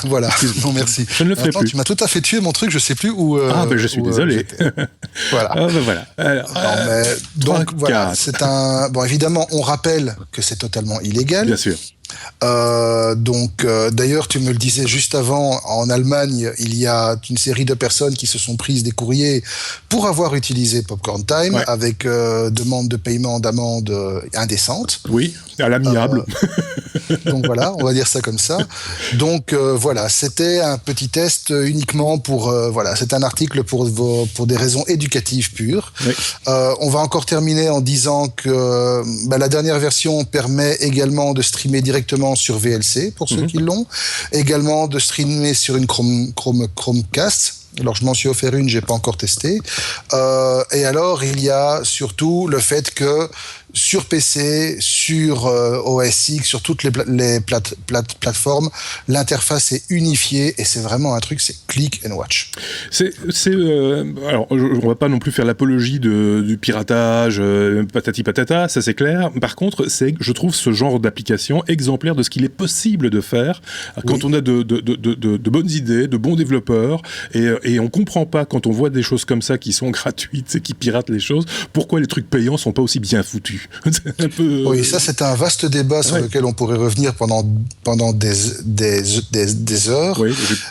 Voilà, non merci. Je ne le ferai plus. Tu m'as tout à fait tué mon truc, je sais plus où... je suis désolé. Voilà. Voilà. Alors, donc voilà, c'est un... Bon, évidemment, on rappelle que c'est totalement illégal. Bien sûr. D'ailleurs, tu me le disais juste avant, en Allemagne, il y a une série de personnes qui se sont prises des courriers pour avoir utilisé Popcorn Time avec demande de paiement d'amende indécente. Oui, à l'amiable. Donc voilà, on va dire ça comme ça. Donc voilà, c'était un petit test uniquement pour... c'est un article pour des raisons éducatives pures. Oui. On va encore terminer en disant que la dernière version permet également de streamer directement sur VLC, pour ceux qui l'ont. Également de streamer sur une Chromecast. Alors, je m'en suis offert une, j'ai pas encore testé. Et alors, il y a surtout le fait que sur PC, sur OS X, sur toutes les plateformes, l'interface est unifiée et c'est vraiment un truc, c'est click and watch. Alors, on va pas non plus faire l'apologie du piratage, patati patata, ça c'est clair. Par contre, je trouve ce genre d'application exemplaire de ce qu'il est possible de faire quand on a de bonnes idées, de bons développeurs et on comprend pas quand on voit des choses comme ça qui sont gratuites et qui piratent les choses, pourquoi les trucs payants sont pas aussi bien foutus. Un peu... Oui, ça c'est un vaste débat sur lequel on pourrait revenir pendant des heures,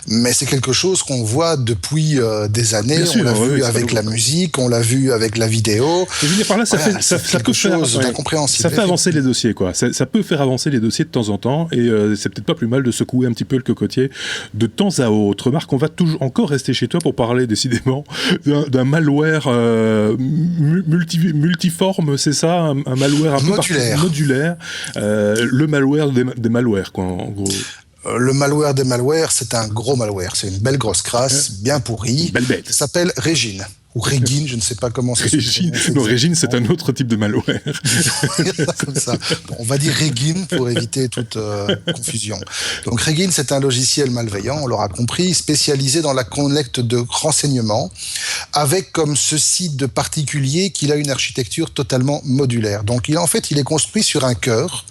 mais c'est quelque chose qu'on voit depuis des années. Bien sûr, on l'a vu avec la musique, on l'a vu avec la vidéo. Je veux dire par là, ça peut faire d'incompréhensible. Ça fait avancer les dossiers, quoi. Ça peut faire avancer les dossiers de temps en temps, et c'est peut-être pas plus mal de secouer un petit peu le cocotier de temps à autre. Remarque, on va encore rester chez toi pour parler décidément d'un malware multiforme, c'est ça, un malware un peu modulaire, le malware des malwares, quoi, en gros. Le malware des malwares, c'est un gros malware, c'est une belle grosse crasse, bien pourrie. Belle bête. Ça s'appelle Régine. Ou Régine, je ne sais pas comment ça s'appelle. Non, Régine, c'est un autre type de malware. Comme ça. Bon, on va dire Régine pour éviter toute confusion. Donc Régine, c'est un logiciel malveillant, on l'aura compris, spécialisé dans la collecte de renseignements, avec comme ceci de particulier qu'il a une architecture totalement modulaire. Donc il est construit sur un cœur,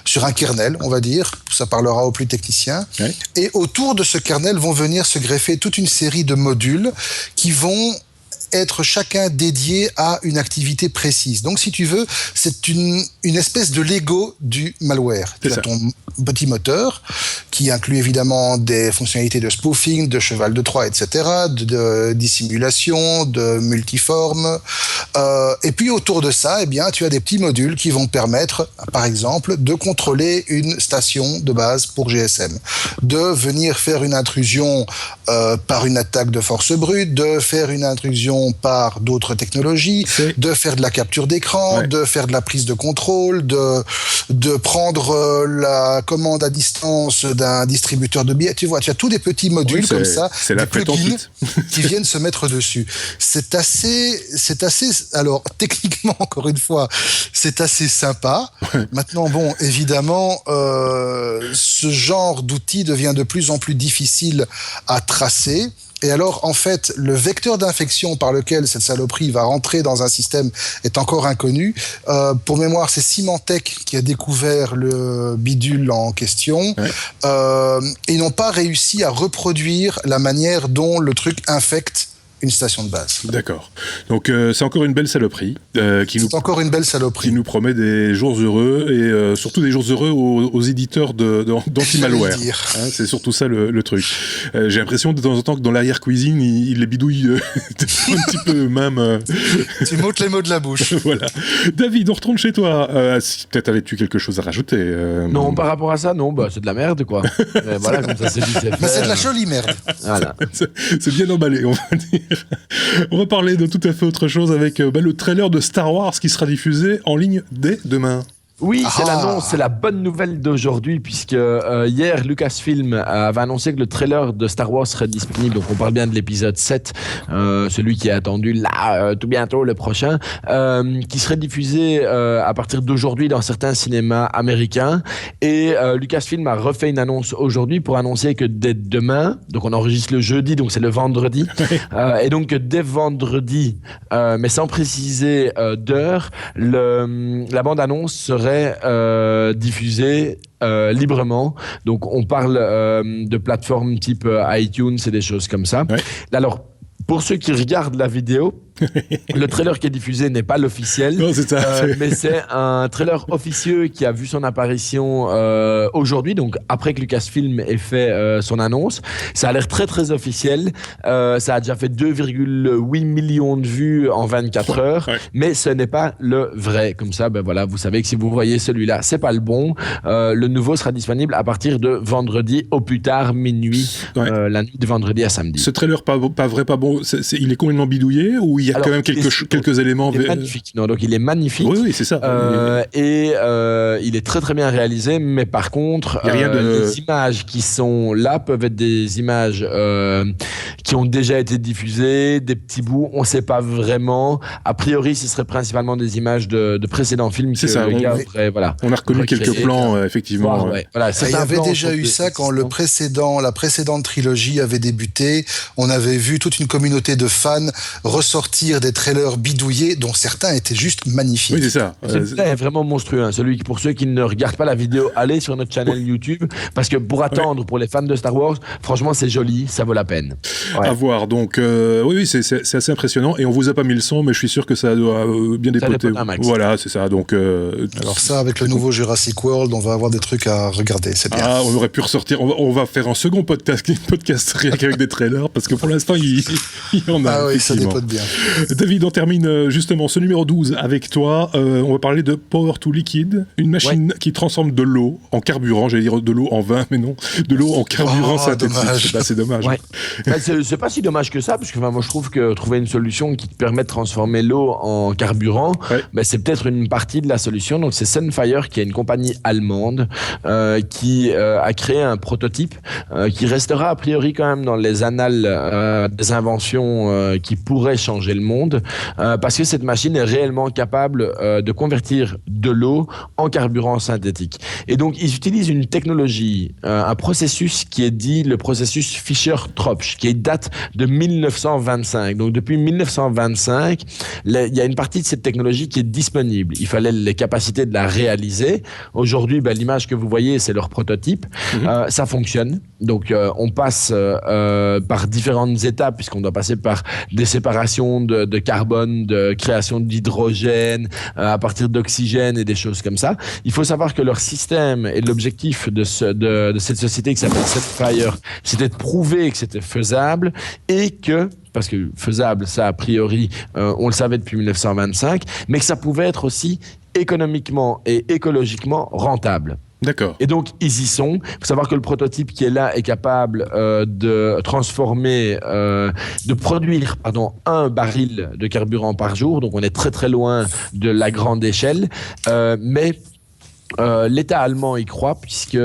sur un kernel, on va dire, ça parlera aux plus techniciens, et autour de ce kernel vont venir se greffer toute une série de modules qui vont être chacun dédié à une activité précise. Donc, si tu veux, c'est une espèce de Lego du malware. Tu as ton petit moteur qui inclut évidemment des fonctionnalités de spoofing, de cheval de Troie, etc., de dissimulation, de multiforme. Et puis autour de ça, eh bien, tu as des petits modules qui vont permettre, par exemple, de contrôler une station de base pour GSM, de venir faire une intrusion par une attaque de force brute, de faire une intrusion par d'autres technologies, de faire de la capture d'écran, de faire de la prise de contrôle, de prendre la commande à distance d'un distributeur de billets. Tu vois, tu as tous des petits modules comme ça, des plugins qui viennent se mettre dessus. C'est assez, alors techniquement, encore une fois, c'est assez sympa. Maintenant, bon, évidemment, ce genre d'outil devient de plus en plus difficile à tracer. Et alors, en fait, le vecteur d'infection par lequel cette saloperie va rentrer dans un système est encore inconnu. Pour mémoire, c'est Symantec qui a découvert le bidule en question. Ils n'ont pas réussi à reproduire la manière dont le truc infecte une station de base. D'accord. Donc c'est encore une belle saloperie. Qui nous promet des jours heureux et surtout des jours heureux aux éditeurs d'anti-malware. Hein, c'est surtout ça le truc. J'ai l'impression de temps en temps que dans l'arrière-cuisine, ils les bidouillent un petit peu eux-mêmes. Tu m'ôtes les mots de la bouche. Voilà. David, on retourne chez toi. Peut-être avais-tu quelque chose à rajouter Non, par rapport à ça, non. Bah, c'est de la merde, quoi. Mais voilà, comme ça, c'est dit, c'est fait. Mais c'est de la jolie merde. Voilà. C'est bien emballé, on va dire. On va parler de tout à fait autre chose avec le trailer de Star Wars qui sera diffusé en ligne dès demain. Oui, c'est l'annonce, c'est la bonne nouvelle d'aujourd'hui, puisque hier, Lucasfilm avait annoncé que le trailer de Star Wars serait disponible, donc on parle bien de l'épisode 7, celui qui est attendu là, tout bientôt, le prochain, qui serait diffusé à partir d'aujourd'hui dans certains cinémas américains, et Lucasfilm a refait une annonce aujourd'hui pour annoncer que dès demain, donc on enregistre le jeudi, donc c'est le vendredi, et donc dès vendredi, mais sans préciser d'heure, la bande-annonce serait diffusée librement. Donc on parle de plateformes type iTunes et des choses comme ça. Alors, pour ceux qui regardent la vidéo, le trailer qui est diffusé n'est pas l'officiel, non, c'est ça. Mais c'est un trailer officieux qui a vu son apparition aujourd'hui, donc après que Lucasfilm ait fait son annonce. Ça a l'air très très officiel. Ça a déjà fait 2,8 millions de vues en 24 heures, mais ce n'est pas le vrai. Comme ça, ben voilà, vous savez que si vous voyez celui-là, c'est pas le bon. Le nouveau sera disponible à partir de vendredi au plus tard minuit, la nuit de vendredi à samedi. Ce trailer pas bon, il est complètement bidouillé ou il y a quand même quelques éléments. Il est magnifique. Non, donc il est magnifique. Oui, c'est ça. Et il est très très bien réalisé, mais par contre, les images qui sont là peuvent être des images qui ont déjà été diffusées, des petits bouts. On ne sait pas vraiment. A priori, ce serait principalement des images de précédents films. C'est ça. On a reconnu quelques plans, effectivement. Voilà, il y avait déjà eu ça quand la précédente trilogie avait débuté. On avait vu toute une communauté de fans ressortir des trailers bidouillés dont certains étaient juste magnifiques. Oui, c'est ça. C'est vraiment monstrueux. Pour ceux qui ne regardent pas la vidéo, allez sur notre channel YouTube, parce que pour attendre, pour les fans de Star Wars, franchement, c'est joli, ça vaut la peine. À voir. Donc, oui, c'est assez impressionnant. Et on vous a pas mis le son, mais je suis sûr que ça doit bien dépoter. Voilà, c'est ça. Donc, alors ça, avec le nouveau Jurassic World, on va avoir des trucs à regarder. C'est bien. On aurait pu ressortir. On va faire un second podcast avec des trailers, parce que pour l'instant, il y en a. Ah oui, ça dépote bien. David, on termine justement ce numéro 12 avec toi. On va parler de Power to Liquid, une machine qui transforme de l'eau en carburant. J'allais dire de l'eau en vin, mais non, de l'eau en carburant synthétique. C'est dommage. C'est pas si dommage que ça, parce que moi je trouve que trouver une solution qui te permet de transformer l'eau en carburant, c'est peut-être une partie de la solution. Donc c'est Sunfire, qui est une compagnie allemande qui a créé un prototype qui restera a priori quand même dans les annales des inventions qui pourraient changer le monde, parce que cette machine est réellement capable de convertir de l'eau en carburant synthétique. Et donc ils utilisent une technologie, un processus qui est dit le processus Fischer-Tropsch, qui date de 1925. Donc depuis 1925, il y a une partie de cette technologie qui est disponible. Il fallait les capacités de la réaliser. Aujourd'hui, l'image que vous voyez, c'est leur prototype. Ça fonctionne. Donc on passe par différentes étapes, puisqu'on doit passer par des séparations de carbone, de création d'hydrogène, à partir d'oxygène et des choses comme ça. Il faut savoir que leur système et l'objectif de cette société qui s'appelle Setfire, c'était de prouver que c'était faisable et que, parce que faisable, ça a priori, on le savait depuis 1925, mais que ça pouvait être aussi économiquement et écologiquement rentable. D'accord. Et donc, ils y sont. Il faut savoir que le prototype qui est là est capable de transformer, de produire, un baril de carburant par jour. Donc, on est très, très loin de la grande échelle. Mais l'État allemand y croit puisque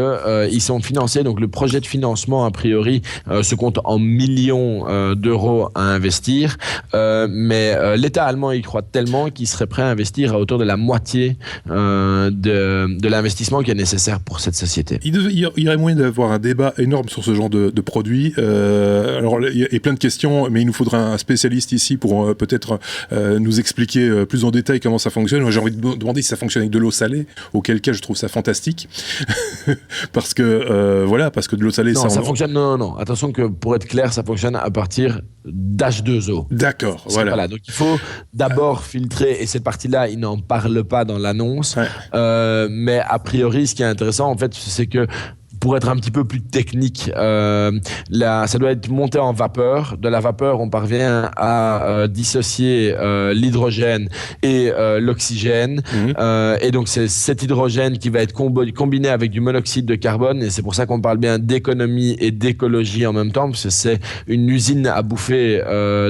ils sont financés. Donc le projet de financement a priori se compte en millions d'euros à investir, mais l'État allemand y croit tellement qu'il serait prêt à investir à hauteur de la moitié de l'investissement qui est nécessaire pour cette société. Il y aurait moyen d'avoir un débat énorme sur ce genre de produit. Alors il y a plein de questions, mais il nous faudra un spécialiste ici pour peut-être nous expliquer plus en détail comment ça fonctionne. Moi, j'ai envie de demander si ça fonctionne avec de l'eau salée, auquel cas je trouve ça fantastique parce que de l'eau salée ça fonctionne. Non, attention que pour être clair, ça fonctionne à partir d'H2O. D'accord, voilà. Donc il faut d'abord filtrer, et cette partie-là, il n'en parle pas dans l'annonce, mais a priori, ce qui est intéressant en fait, c'est que pour être un petit peu plus technique, ça doit être monté en vapeur. De la vapeur, on parvient à dissocier l'hydrogène et l'oxygène. Et donc, c'est cet hydrogène qui va être combiné avec du monoxyde de carbone. Et c'est pour ça qu'on parle bien d'économie et d'écologie en même temps, parce que c'est une usine à bouffer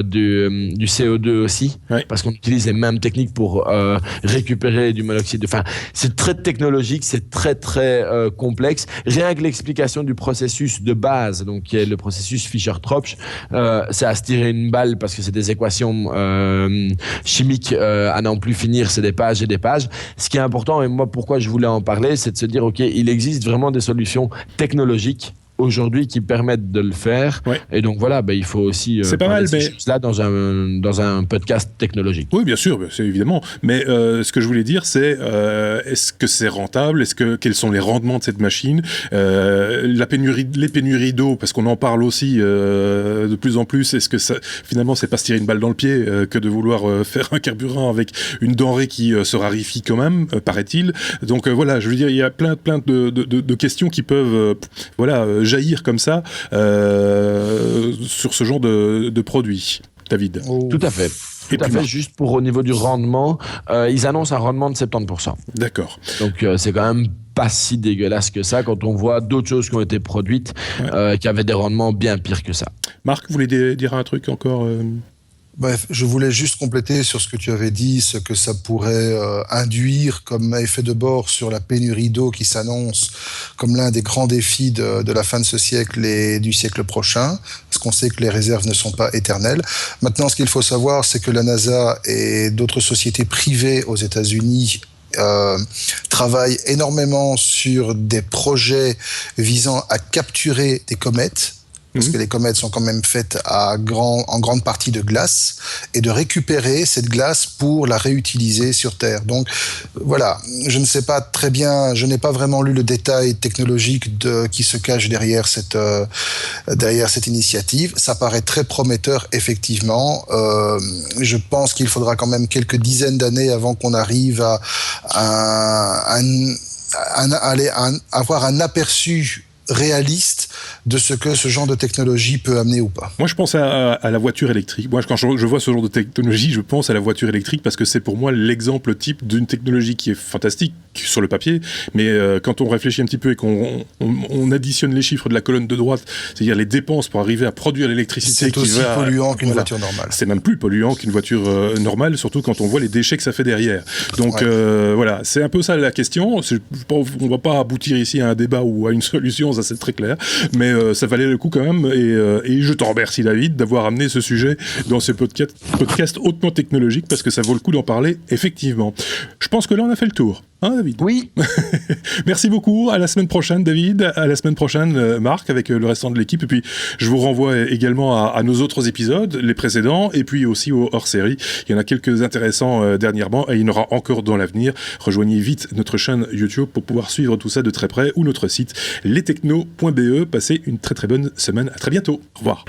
du CO2 aussi, parce qu'on utilise les mêmes techniques pour récupérer du monoxyde. Enfin, c'est très technologique, c'est très, très complexe. Rien que l'explication du processus de base, donc qui est le processus Fischer-Tropsch, c'est à se tirer une balle parce que c'est des équations chimiques à n'en plus finir, c'est des pages et des pages. Ce qui est important, et moi pourquoi je voulais en parler, c'est de se dire, ok, il existe vraiment des solutions technologiques aujourd'hui qui permettent de le faire. Et donc voilà, il faut aussi c'est pas mal, mais là dans un podcast technologique. Oui, bien sûr, c'est évidemment. Mais ce que je voulais dire, c'est est-ce que c'est rentable ? Quels sont les rendements de cette machine ? Les pénuries d'eau, parce qu'on en parle aussi de plus en plus. Est-ce que ça, finalement, c'est pas se tirer une balle dans le pied que de vouloir faire un carburant avec une denrée qui se raréfie quand même, paraît-il. Donc voilà, je veux dire, il y a plein de questions qui peuvent jaillir comme ça sur ce genre de produit. David. Tout à fait. Juste pour au niveau du rendement, ils annoncent un rendement de 70%. D'accord. Donc c'est quand même pas si dégueulasse que ça quand on voit d'autres choses qui ont été produites qui avaient des rendements bien pires que ça. Marc, vous voulez dire un truc encore Bref, je voulais juste compléter sur ce que tu avais dit, ce que ça pourrait induire comme effet de bord sur la pénurie d'eau qui s'annonce comme l'un des grands défis de la fin de ce siècle et du siècle prochain, parce qu'on sait que les réserves ne sont pas éternelles. Maintenant, ce qu'il faut savoir, c'est que la NASA et d'autres sociétés privées aux États-Unis travaillent énormément sur des projets visant à capturer des comètes, parce que les comètes sont quand même faites en grande partie de glace, et de récupérer cette glace pour la réutiliser sur Terre. Donc voilà, je ne sais pas très bien, je n'ai pas vraiment lu le détail technologique qui se cache derrière cette initiative. Ça paraît très prometteur, effectivement. Je pense qu'il faudra quand même quelques dizaines d'années avant qu'on arrive à avoir un aperçu réaliste de ce que ce genre de technologie peut amener ou pas. Moi, je pense à la voiture électrique. Moi, quand je vois ce genre de technologie, je pense à la voiture électrique parce que c'est pour moi l'exemple type d'une technologie qui est fantastique sur le papier, mais quand on réfléchit un petit peu et qu'on additionne les chiffres de la colonne de droite, c'est-à-dire les dépenses pour arriver à produire l'électricité c'est aussi polluant qu'une voiture normale. C'est même plus polluant qu'une voiture normale, surtout quand on voit les déchets que ça fait derrière. Donc voilà, c'est un peu ça la question. On ne va pas aboutir ici à un débat ou à une solution, ça c'est très clair, mais ça valait le coup quand même, et je t'en remercie David d'avoir amené ce sujet dans ce podcast hautement technologique, parce que ça vaut le coup d'en parler, effectivement. Je pense que là on a fait le tour. Hein, David ? Oui. Merci beaucoup. À la semaine prochaine, David. À la semaine prochaine, Marc, avec le restant de l'équipe. Et puis, je vous renvoie également à nos autres épisodes, les précédents, et puis aussi aux hors-série. Il y en a quelques intéressants dernièrement, et il y en aura encore dans l'avenir. Rejoignez vite notre chaîne YouTube pour pouvoir suivre tout ça de très près, ou notre site lestechno.be. Passez une très très bonne semaine. À très bientôt. Au revoir.